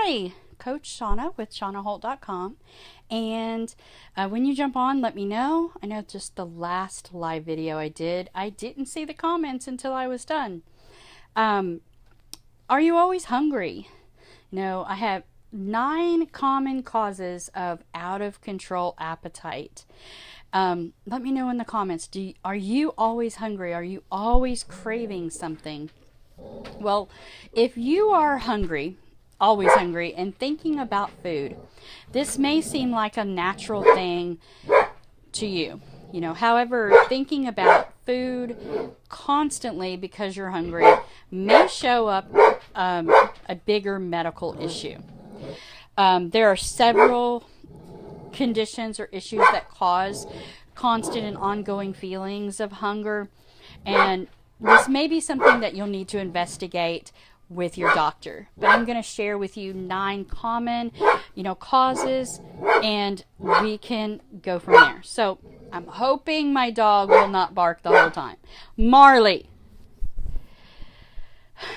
Hi, Coach Shauna with ShaunaHolt.com. And when you jump on, let me know. I know just the last live video I didn't see the comments until I was done. Are you always hungry? No, I have 9 common causes of out of control appetite. Let me know in the comments. Are you always hungry? Are you always craving something? Well, if you are hungry, always hungry, and thinking about food, this may seem like a natural thing to you. However, thinking about food constantly because you're hungry may show up a bigger medical issue. There are several conditions or issues that cause constant and ongoing feelings of hunger, and this may be something that you'll need to investigate with your doctor. But I'm going to share with you 9 common, causes, and we can go from there. So I'm hoping my dog will not bark the whole time. Marley.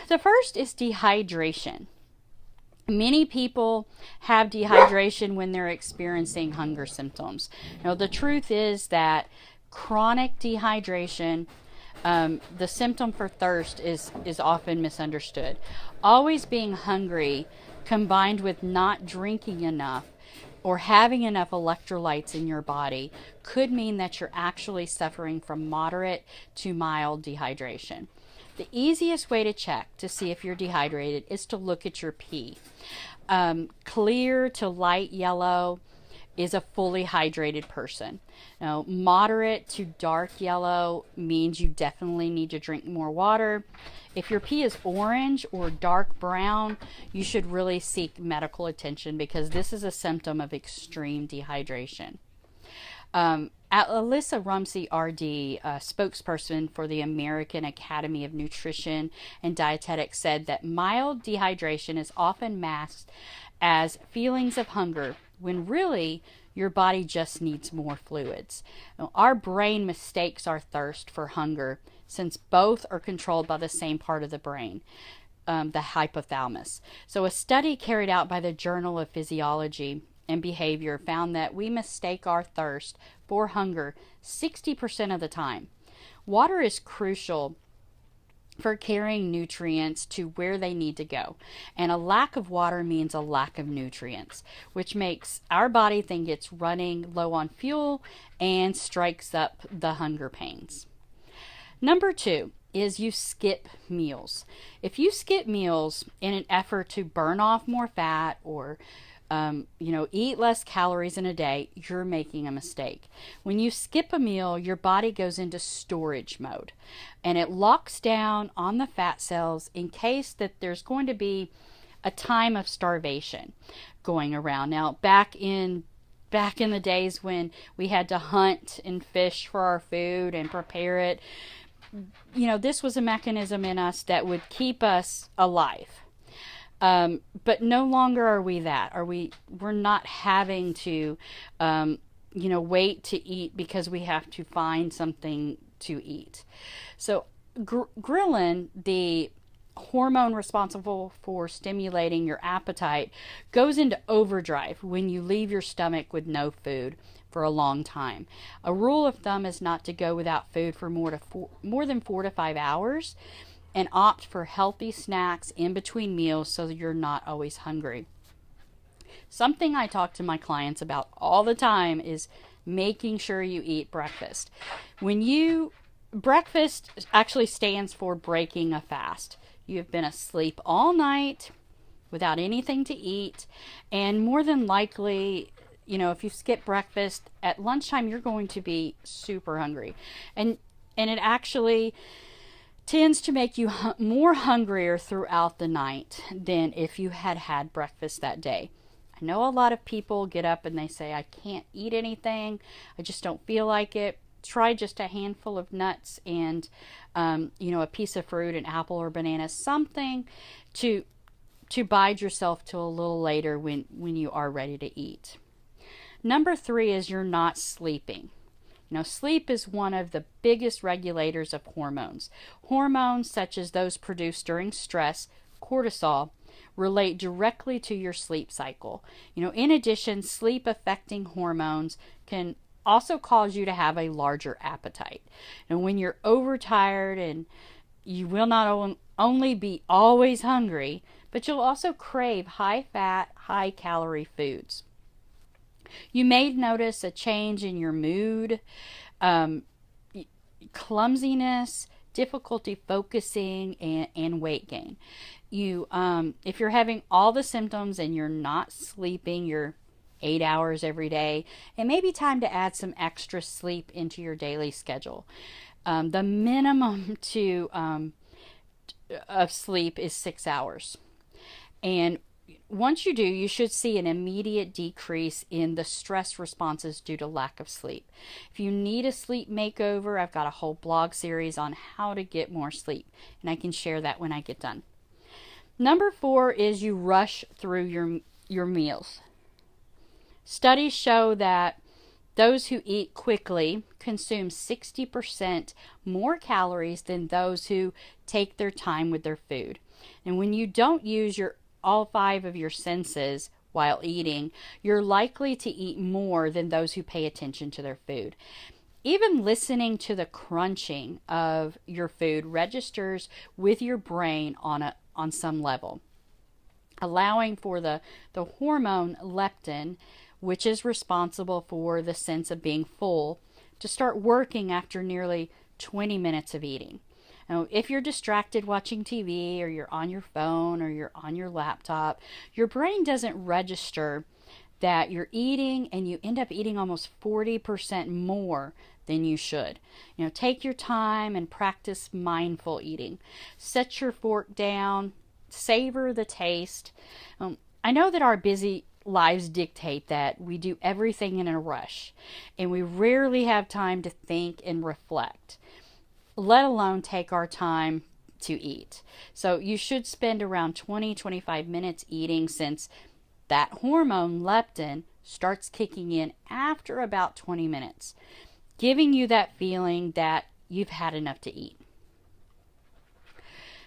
The first is dehydration. Many people have dehydration when they're experiencing hunger symptoms. The truth is that chronic dehydration, the symptom for thirst is often misunderstood. Always being hungry combined with not drinking enough or having enough electrolytes in your body could mean that you're actually suffering from moderate to mild dehydration. The easiest way to check to see if you're dehydrated is to look at your pee. Clear to light yellow is a fully hydrated person. Now, moderate to dark yellow means you definitely need to drink more water. If your pee is orange or dark brown, you should really seek medical attention because this is a symptom of extreme dehydration. Alyssa Rumsey, RD, spokesperson for the American Academy of Nutrition and Dietetics, said that mild dehydration is often masked as feelings of hunger when really your body just needs more fluids. Now, our brain mistakes our thirst for hunger since both are controlled by the same part of the brain, the hypothalamus. So a study carried out by the Journal of Physiology and Behavior found that we mistake our thirst for hunger 60% of the time. Water is crucial for carrying nutrients to where they need to go. And a lack of water means a lack of nutrients, which makes our body think it's running low on fuel and strikes up the hunger pains. Number 2 is you skip meals. If you skip meals in an effort to burn off more fat or eat less calories in a day, you're making a mistake. When you skip a meal, your body goes into storage mode and it locks down on the fat cells in case that there's going to be a time of starvation going around. Now, back in the days when we had to hunt and fish for our food and prepare it, this was a mechanism in us that would keep us alive. But no longer are we that. We're not having to, wait to eat because we have to find something to eat. So ghrelin, the hormone responsible for stimulating your appetite, goes into overdrive when you leave your stomach with no food for a long time. A rule of thumb is not to go without food for more than 4 to 5 hours. And opt for healthy snacks in between meals so that you're not always hungry. Something I talk to my clients about all the time is making sure you eat breakfast. Breakfast actually stands for breaking a fast. You have been asleep all night without anything to eat, and more than likely, if you skip breakfast at lunchtime, you're going to be super hungry. And it actually tends to make you more hungrier throughout the night than if you had breakfast that day. I know a lot of people get up and they say, I can't eat anything. I just don't feel like it. Try just a handful of nuts and, a piece of fruit, an apple or banana, something to bide yourself till a little later when you are ready to eat. Number 3 is you're not sleeping. Sleep is one of the biggest regulators of hormones. Hormones such as those produced during stress, cortisol, relate directly to your sleep cycle. In addition, sleep affecting hormones can also cause you to have a larger appetite. And when you're overtired, and you will not only be always hungry, but you'll also crave high fat, high calorie foods. You may notice a change in your mood, clumsiness, difficulty focusing, and weight gain. If you're having all the symptoms and you're not sleeping your 8 hours every day, it may be time to add some extra sleep into your daily schedule. The minimum of sleep is 6 hours. And once you do, you should see an immediate decrease in the stress responses due to lack of sleep. If you need a sleep makeover, I've got a whole blog series on how to get more sleep, and I can share that when I get done. Number 4 is you rush through your meals. Studies show that those who eat quickly consume 60% more calories than those who take their time with their food. And when you don't use all 5 of your senses while eating, you're likely to eat more than those who pay attention to their food. Even listening to the crunching of your food registers with your brain on some level, allowing for the hormone leptin, which is responsible for the sense of being full, to start working after nearly 20 minutes of eating. Now, if you're distracted watching TV, or you're on your phone, or you're on your laptop, your brain doesn't register that you're eating, and you end up eating almost 40% more than you should. Take your time and practice mindful eating. Set your fork down, savor the taste. I know that our busy lives dictate that we do everything in a rush, and we rarely have time to think and reflect, let alone take our time to eat. So you should spend around 20-25 minutes eating, since that hormone leptin starts kicking in after about 20 minutes, giving you that feeling that you've had enough to eat.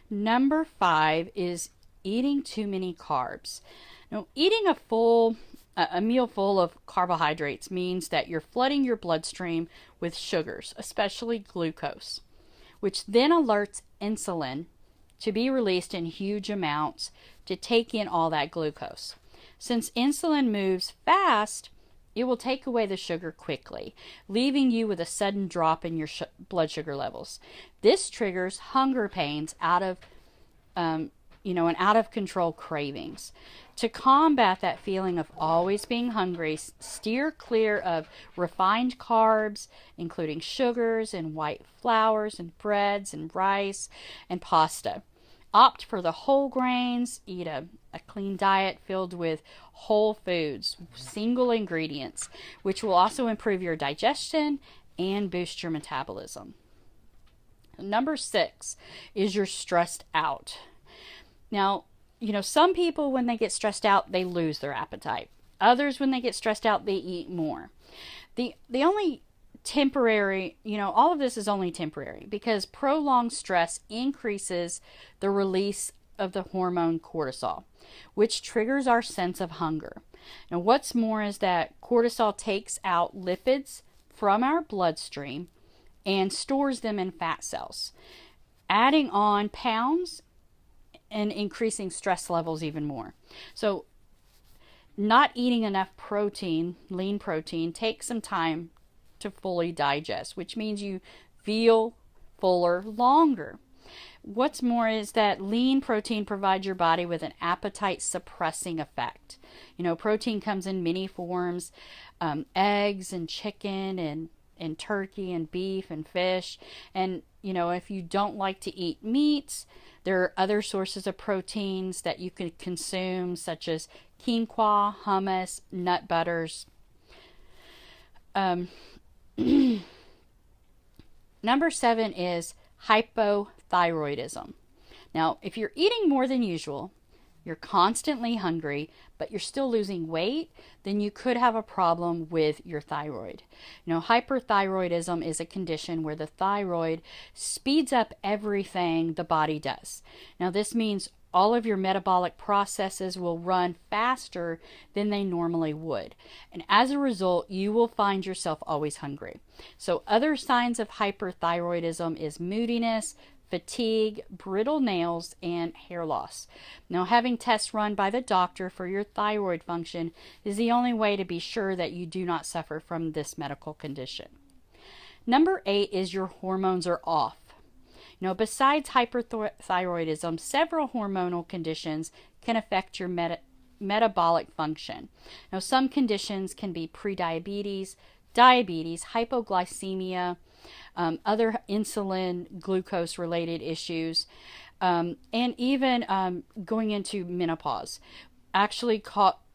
Number 5 is eating too many carbs. Now, eating a meal full of carbohydrates means that you're flooding your bloodstream with sugars, especially glucose, which then alerts insulin to be released in huge amounts to take in all that glucose. Since insulin moves fast, it will take away the sugar quickly, leaving you with a sudden drop in your blood sugar levels. This triggers hunger pains and out of control cravings. To combat that feeling of always being hungry, steer clear of refined carbs, including sugars and white flours and breads and rice and pasta. Opt for the whole grains. Eat a clean diet filled with whole foods, single ingredients, which will also improve your digestion and boost your metabolism. Number 6 is you're stressed out. Now, some people, when they get stressed out, they lose their appetite. Others, when they get stressed out, they eat more. The only temporary, all of this is only temporary, because prolonged stress increases the release of the hormone cortisol, which triggers our sense of hunger. Now, what's more is that cortisol takes out lipids from our bloodstream and stores them in fat cells, adding on pounds and increasing stress levels even more. So not eating enough protein, lean protein, takes some time to fully digest, which means you feel fuller longer. What's more is that lean protein provides your body with an appetite suppressing effect. Protein comes in many forms, eggs and chicken and turkey and beef and fish. And, if you don't like to eat meats, there are other sources of proteins that you can consume, such as quinoa, hummus, nut butters. Number 7 is hypothyroidism. Now, if you're eating more than usual, you're constantly hungry, but you're still losing weight, then you could have a problem with your thyroid. Hyperthyroidism is a condition where the thyroid speeds up everything the body does. Now, this means all of your metabolic processes will run faster than they normally would. And as a result, you will find yourself always hungry. So other signs of hyperthyroidism is moodiness, fatigue, brittle nails, and hair loss. Now, having tests run by the doctor for your thyroid function is the only way to be sure that you do not suffer from this medical condition. Number 8 is your hormones are off. Besides hyperthyroidism, several hormonal conditions can affect your metabolic function. Now, some conditions can be prediabetes, diabetes, hypoglycemia, other insulin, glucose related issues, and even going into menopause actually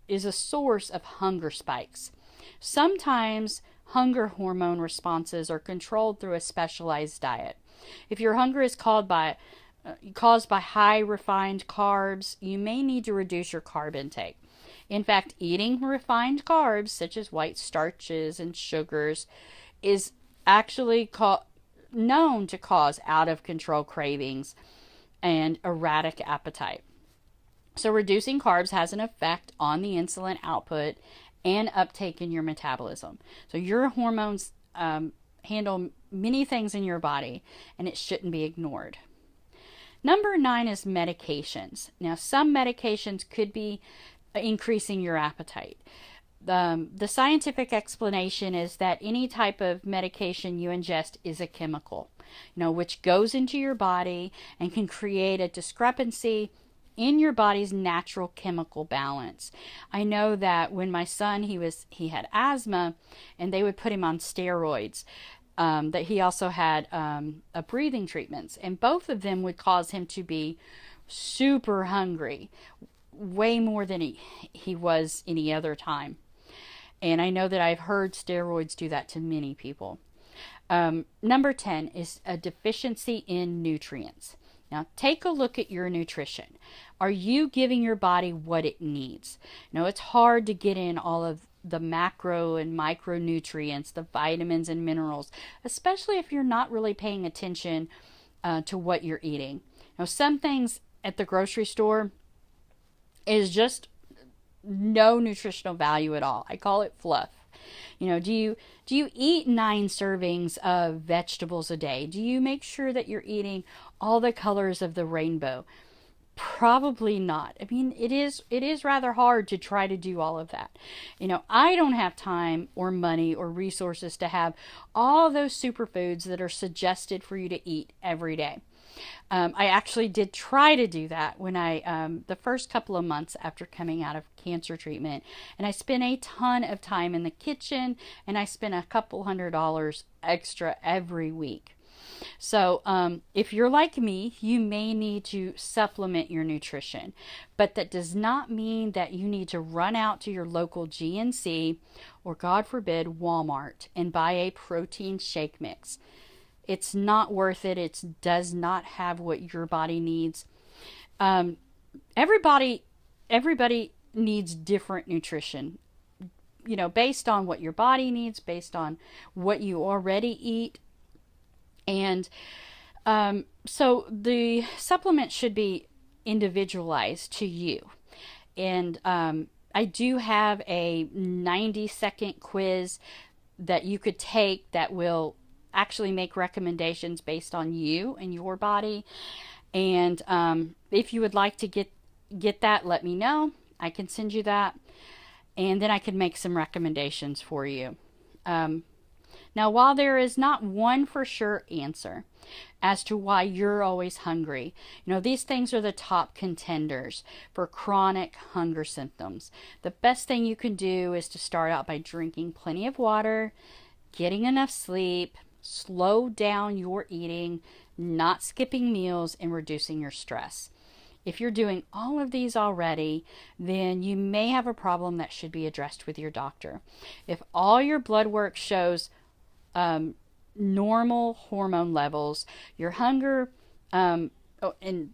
is a source of hunger spikes. Sometimes hunger hormone responses are controlled through a specialized diet. If your hunger is caused by high refined carbs, you may need to reduce your carb intake. In fact, eating refined carbs, such as white starches and sugars, is actually known to cause out of control cravings and erratic appetite. So reducing carbs has an effect on the insulin output and uptake in your metabolism. So your hormones handle many things in your body, and it shouldn't be ignored. Number 9 is medications. Now, some medications could be increasing your appetite. The scientific explanation is that any type of medication you ingest is a chemical, which goes into your body and can create a discrepancy in your body's natural chemical balance. I know that when my son, he had asthma, and they would put him on steroids, that he also had a breathing treatments, and both of them would cause him to be super hungry, way more than he was any other time. And I know that I've heard steroids do that to many people. Number 10 is a deficiency in nutrients. Now, take a look at your nutrition. Are you giving your body what it needs? It's hard to get in all of the macro and micronutrients, the vitamins and minerals, especially if you're not really paying attention to what you're eating. Some things at the grocery store is just no nutritional value at all. I call it fluff. Do you eat 9 servings of vegetables a day? Do you make sure that you're eating all the colors of the rainbow? Probably not. I mean, it is rather hard to try to do all of that. I don't have time or money or resources to have all those superfoods that are suggested for you to eat every day. I actually did try to do that when the first couple of months after coming out of cancer treatment, and I spent a ton of time in the kitchen, and I spent a couple $100 extra every week. So if you're like me, you may need to supplement your nutrition, but that does not mean that you need to run out to your local GNC or, God forbid, Walmart and buy a protein shake mix. It's not worth it. It does not have what your body needs. Everybody needs different nutrition, based on what your body needs, based on what you already eat. And so the supplement should be individualized to you. And I do have a 90-second quiz that you could take that will actually make recommendations based on you and your body. And if you would like to get that, let me know. I can send you that, and then I can make some recommendations for you. Now, while there is not one for sure answer as to why you're always hungry, these things are the top contenders for chronic hunger symptoms. The best thing you can do is to start out by drinking plenty of water, getting enough sleep, slow down your eating, not skipping meals, and reducing your stress. If you're doing all of these already, then you may have a problem that should be addressed with your doctor. If all your blood work shows normal hormone levels, your hunger and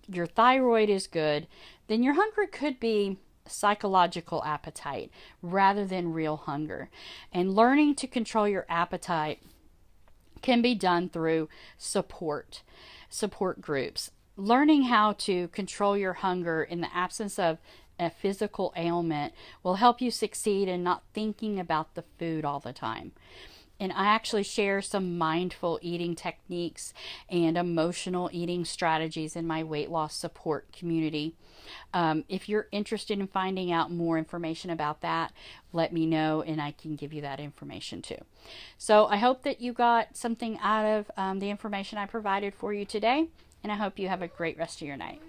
your thyroid is good, then your hunger could be psychological appetite rather than real hunger. And learning to control your appetite can be done through support groups learning how to control your hunger in the absence of a physical ailment will help you succeed in not thinking about the food all the time. And I actually share some mindful eating techniques and emotional eating strategies in my weight loss support community. If you're interested in finding out more information about that, let me know and I can give you that information too. So I hope that you got something out of the information I provided for you today, and I hope you have a great rest of your night.